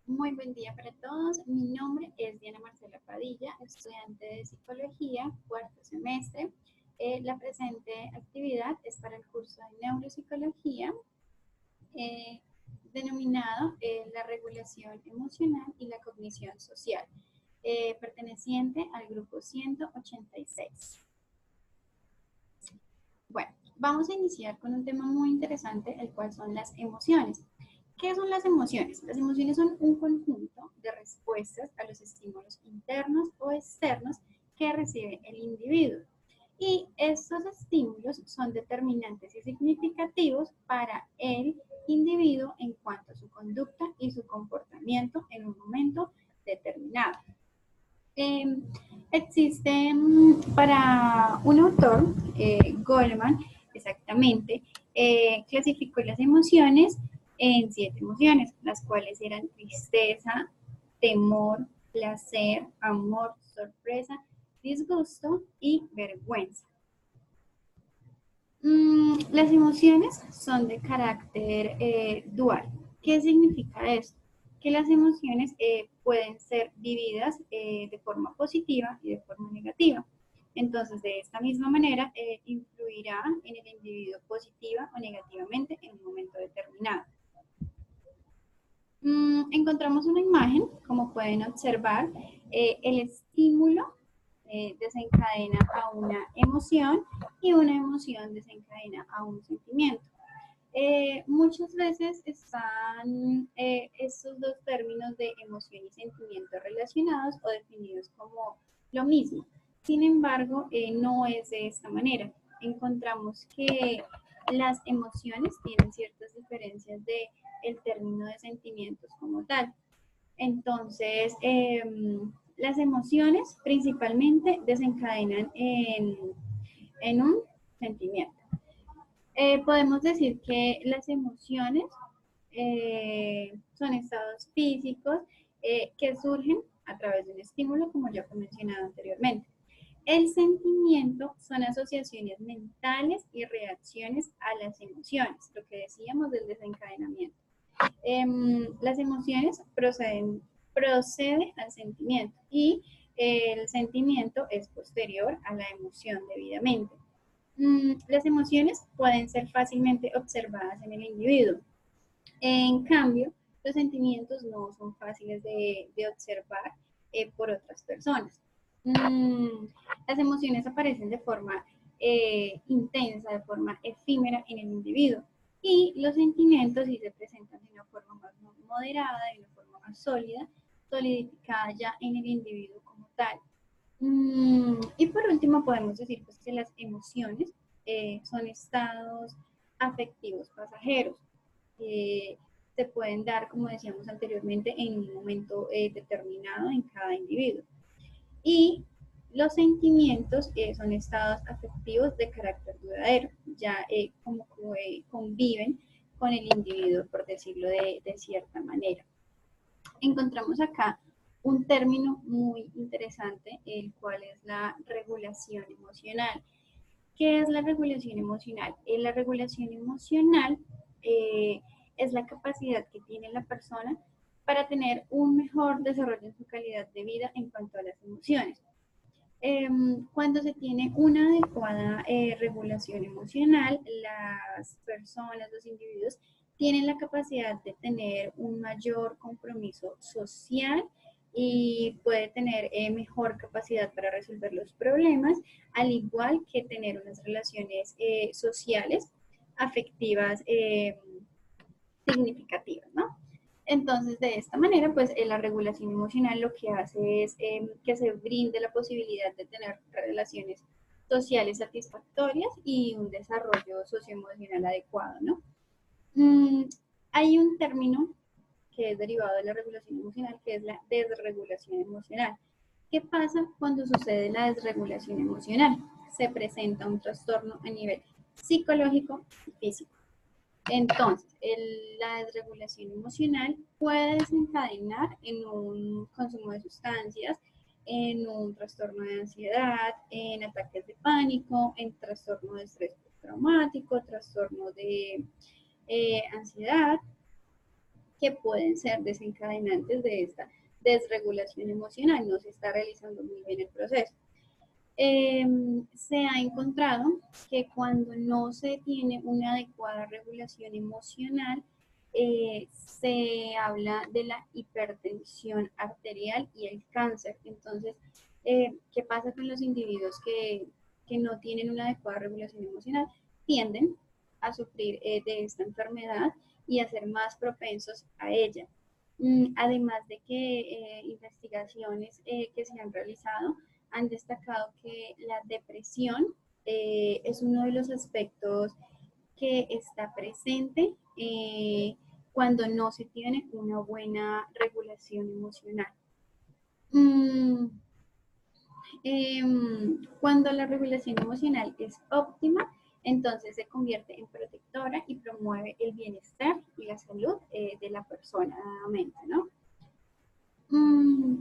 Muy buen día para todos. Mi nombre es Diana Marcela Padilla, estudiante de Psicología, cuarto semestre. La presente actividad es para el curso de Neuropsicología, eh, denominado la regulación emocional y la cognición social, perteneciente al grupo 186. Bueno, vamos a iniciar con un tema muy interesante, el cual son las emociones. ¿Qué son las emociones? Las emociones son un conjunto de respuestas a los estímulos internos o externos que recibe el individuo. Y estos estímulos son determinantes y significativos para el individuo en cuanto a su conducta y su comportamiento en un momento determinado. Eh, Existe para un autor, Goleman, exactamente, clasificó las emociones en 7 emociones, las cuales eran tristeza, temor, placer, amor, sorpresa, disgusto y vergüenza. Las emociones son de carácter dual. ¿Qué significa esto? Que las emociones pueden ser vividas de forma positiva y de forma negativa. Entonces, de esta misma manera, influirá en el individuo positiva o negativamente en un momento determinado. Encontramos una imagen, como pueden observar, el estímulo desencadena a una emoción y una emoción desencadena a un sentimiento. Muchas veces están estos dos términos de emoción y sentimiento relacionados o definidos como lo mismo. Sin embargo, no es de esta manera. Encontramos que las emociones tienen ciertas diferencias de el término de sentimientos como tal. Entonces, las emociones principalmente desencadenan en un sentimiento. Podemos decir que las emociones son estados físicos que surgen a través de un estímulo, como ya fue mencionado anteriormente. El sentimiento son asociaciones mentales y reacciones a las emociones, lo que decíamos del desencadenamiento. Las emociones procede al sentimiento y el sentimiento es posterior a la emoción debidamente. Las emociones pueden ser fácilmente observadas en el individuo. En cambio, los sentimientos no son fáciles de observar por otras personas. Las emociones aparecen de forma intensa, de forma efímera en el individuo. Y los sentimientos sí se presentan de una forma más moderada, de una forma más sólida, solidificada ya en el individuo como tal. Y por último podemos decir pues, que las emociones son estados afectivos pasajeros. Eh, Se pueden dar, como decíamos anteriormente, en un momento determinado en cada individuo. Y los sentimientos son estados afectivos de carácter duradero, ya como conviven con el individuo, por decirlo de cierta manera. Encontramos acá un término muy interesante, el cual es la regulación emocional. ¿Qué es la regulación emocional? La regulación emocional eh, es la capacidad que tiene la persona para tener un mejor desarrollo en su calidad de vida en cuanto a las emociones. Cuando se tiene una adecuada regulación emocional, las personas, los individuos, tienen la capacidad de tener un mayor compromiso social y puede tener mejor capacidad para resolver los problemas, al igual que tener unas relaciones sociales, afectivas significativas, ¿no? Entonces, de esta manera, pues la regulación emocional lo que hace es que se brinde la posibilidad de tener relaciones sociales satisfactorias y un desarrollo socioemocional adecuado, ¿no? Mm, Hay un término que es derivado de la regulación emocional, que es la desregulación emocional. ¿Qué pasa cuando sucede la desregulación emocional? Se presenta un trastorno a nivel psicológico y físico. Entonces, la desregulación emocional puede desencadenar en un consumo de sustancias, en un trastorno de ansiedad, en ataques de pánico, en trastorno de estrés postraumático, trastorno de ansiedad, que pueden ser desencadenantes de esta desregulación emocional. No se está realizando muy bien el proceso. Se ha encontrado que cuando no se tiene una adecuada regulación emocional, se habla de la hipertensión arterial y el cáncer. Entonces, ¿qué pasa con los individuos que no tienen una adecuada regulación emocional? Tienden a sufrir de esta enfermedad y a ser más propensos a ella. Además de que investigaciones que se han realizado han destacado que la depresión es uno de los aspectos que está presente cuando no se tiene una buena regulación emocional. Mm, Cuando la regulación emocional es óptima, entonces se convierte en protectora y promueve el bienestar y la salud de la persona nuevamente, ¿no?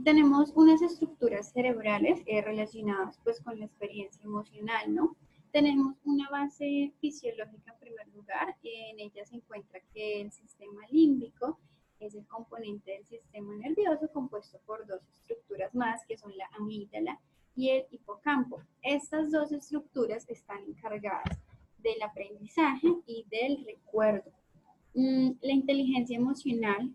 Tenemos unas estructuras cerebrales relacionadas pues con la experiencia emocional, ¿no? Tenemos una base fisiológica en primer lugar, en ella se encuentra que el sistema límbico es el componente del sistema nervioso compuesto por dos estructuras más, que son la amígdala y el hipocampo. Estas dos estructuras están encargadas del aprendizaje y del recuerdo. La inteligencia emocional,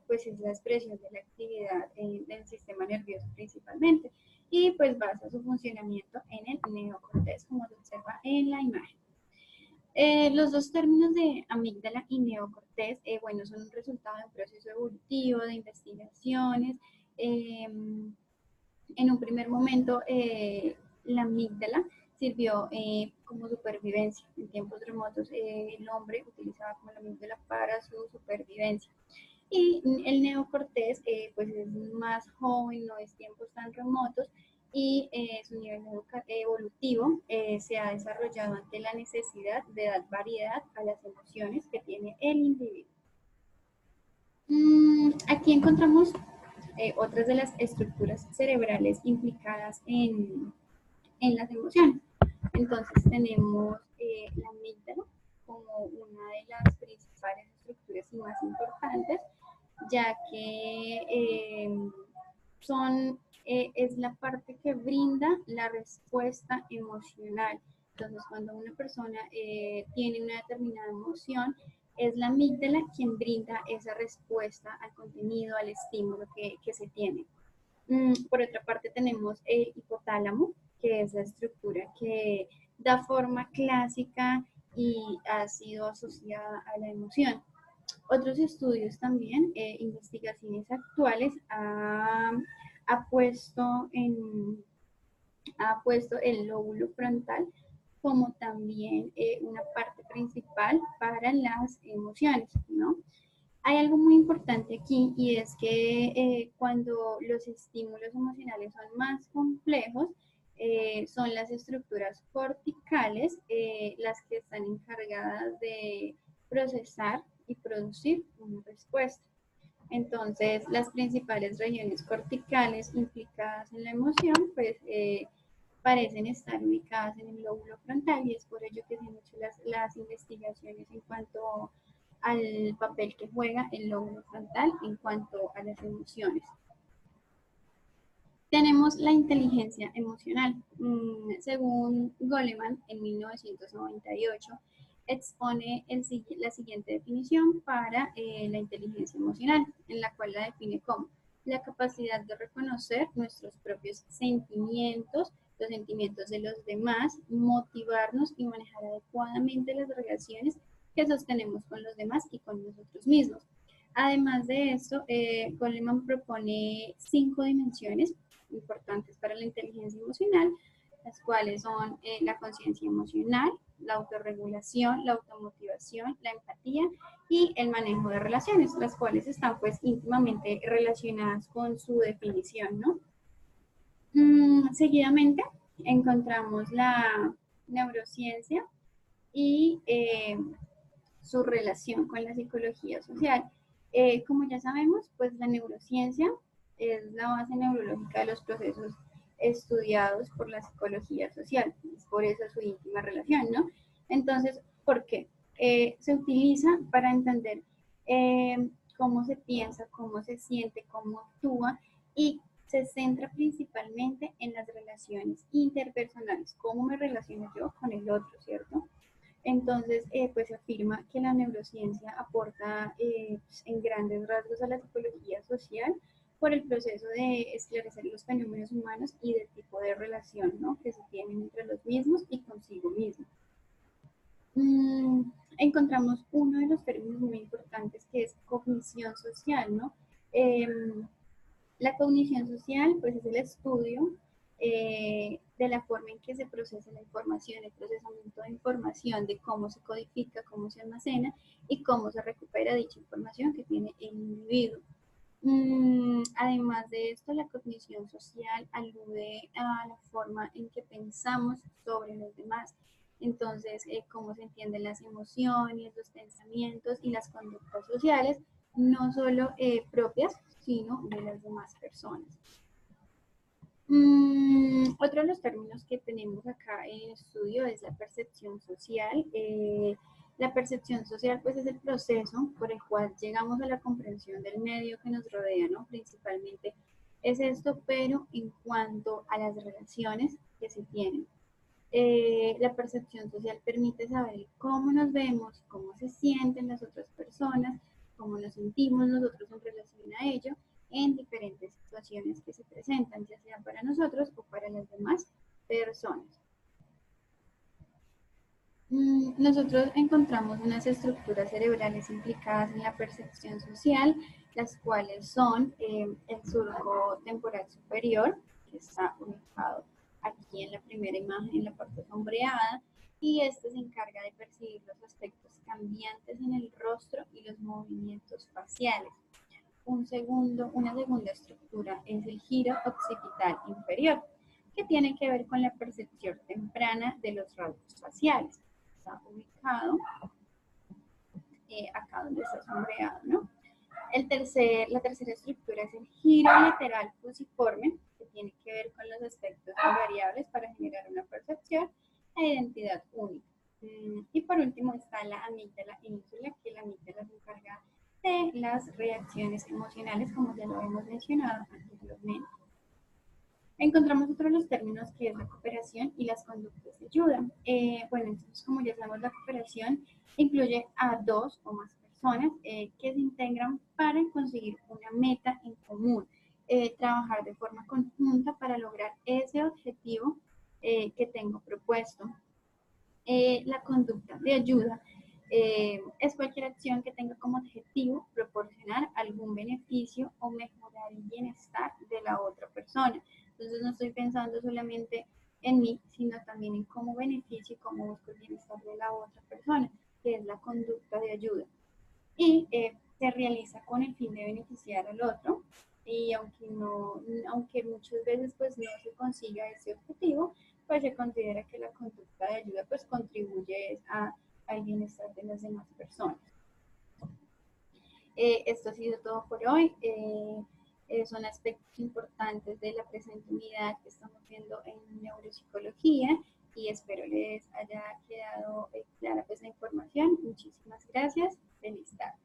pues es la expresión de la actividad del sistema nervioso principalmente y pues basa su funcionamiento en el neocortés, como se observa en la imagen. Los dos términos de amígdala y neocortés, bueno, son un resultado de un proceso evolutivo, de investigaciones. En un primer momento, la amígdala sirvió como supervivencia. En tiempos remotos, el hombre utilizaba como la amígdala para su supervivencia. Y el neocortés, pues es más joven, no es tiempos tan remotos, y su nivel evolutivo se ha desarrollado ante la necesidad de dar variedad a las emociones que tiene el individuo. Aquí encontramos otras de las estructuras cerebrales implicadas en las emociones. Entonces tenemos la amígdala como una de las principales estructuras y más importantes, ya que es la parte que brinda la respuesta emocional. Entonces, cuando una persona tiene una determinada emoción, es la amígdala quien brinda esa respuesta al contenido, al estímulo que se tiene. Por otra parte, tenemos el hipotálamo, que es la estructura que da forma clásica y ha sido asociada a la emoción. Otros estudios también, investigaciones actuales, ha puesto el lóbulo frontal como también una parte principal para las emociones, ¿no? Hay algo muy importante aquí y es que cuando los estímulos emocionales son más complejos, son las estructuras corticales las que están encargadas de procesar y producir una respuesta. Entonces, las principales regiones corticales implicadas en la emoción, pues parecen estar ubicadas en el lóbulo frontal y es por ello que se han hecho las investigaciones en cuanto al papel que juega el lóbulo frontal en cuanto a las emociones. Tenemos la inteligencia emocional. Según Goleman, en 1998, expone la siguiente definición para la inteligencia emocional, en la cual la define como la capacidad de reconocer nuestros propios sentimientos, los sentimientos de los demás, motivarnos y manejar adecuadamente las relaciones que sostenemos con los demás y con nosotros mismos. Además de esto, Goleman propone 5 dimensiones importantes para la inteligencia emocional, las cuales son la conciencia emocional, la autorregulación, la automotivación, la empatía y el manejo de relaciones, las cuales están pues íntimamente relacionadas con su definición, ¿no? Seguidamente encontramos la neurociencia y su relación con la psicología social. Como ya sabemos, pues la neurociencia es la base neurológica de los procesos estudiados por la psicología social, es por eso su íntima relación, ¿no? Entonces, ¿por qué? Se utiliza para entender cómo se piensa, cómo se siente, cómo actúa y se centra principalmente en las relaciones interpersonales, cómo me relaciono yo con el otro, ¿cierto? Entonces, pues se afirma que la neurociencia aporta en grandes rasgos a la psicología social por el proceso de esclarecer los fenómenos humanos y del tipo de relación, ¿no?, que se tienen entre los mismos y consigo mismo. Encontramos uno de los términos muy importantes que es cognición social, ¿no? La cognición social, pues, es el estudio de la forma en que se procesa la información, el procesamiento de información, de cómo se codifica, cómo se almacena y cómo se recupera dicha información que tiene el individuo. Además de esto, la cognición social alude a la forma en que pensamos sobre los demás. Entonces, cómo se entienden las emociones, los pensamientos y las conductas sociales, no solo propias, sino de las demás personas. Otro de los términos que tenemos acá en estudio es la percepción social. La percepción social, pues, es el proceso por el cual llegamos a la comprensión del medio que nos rodea, ¿no? Principalmente es esto, pero en cuanto a las relaciones que se tienen. La percepción social permite saber cómo nos vemos, cómo se sienten las otras personas, cómo nos sentimos nosotros en relación a ello, en diferentes situaciones que se presentan, ya sea para nosotros o para las demás personas. Nosotros encontramos unas estructuras cerebrales implicadas en la percepción social, las cuales son el surco temporal superior, que está ubicado aquí en la primera imagen, en la parte sombreada, y este se encarga de percibir los aspectos cambiantes en el rostro y los movimientos faciales. Una segunda estructura es el giro occipital inferior, que tiene que ver con la percepción temprana de los rasgos faciales. Está ubicado acá donde está sombreado, ¿no? La tercera estructura es el giro lateral fusiforme, que tiene que ver con los aspectos variables para generar una percepción e identidad única. Y por último está la amígdala ínsula, que la amígdala se encarga de las reacciones emocionales, como ya lo hemos mencionado anteriormente. Encontramos otro de los términos que es la cooperación y las conductas de ayuda. Bueno, entonces, como ya sabemos, la cooperación incluye a dos o más personas que se integran para conseguir una meta en común, trabajar de forma conjunta para lograr ese objetivo que tengo propuesto. La conducta de ayuda es cualquier acción que tenga como objetivo proporcionar algún beneficio o mejorar el bienestar de la otra persona. Entonces no estoy pensando solamente en mí, sino también en cómo beneficio y cómo busco el bienestar de la otra persona, que es la conducta de ayuda. Y se realiza con el fin de beneficiar al otro. Y aunque muchas veces pues no se consiga ese objetivo, pues se considera que la conducta de ayuda pues contribuye al bienestar de las demás personas. Esto ha sido todo por hoy. Son aspectos importantes de la presente unidad que estamos viendo en neuropsicología y espero les haya quedado clara pues la información. Muchísimas gracias. Feliz tarde.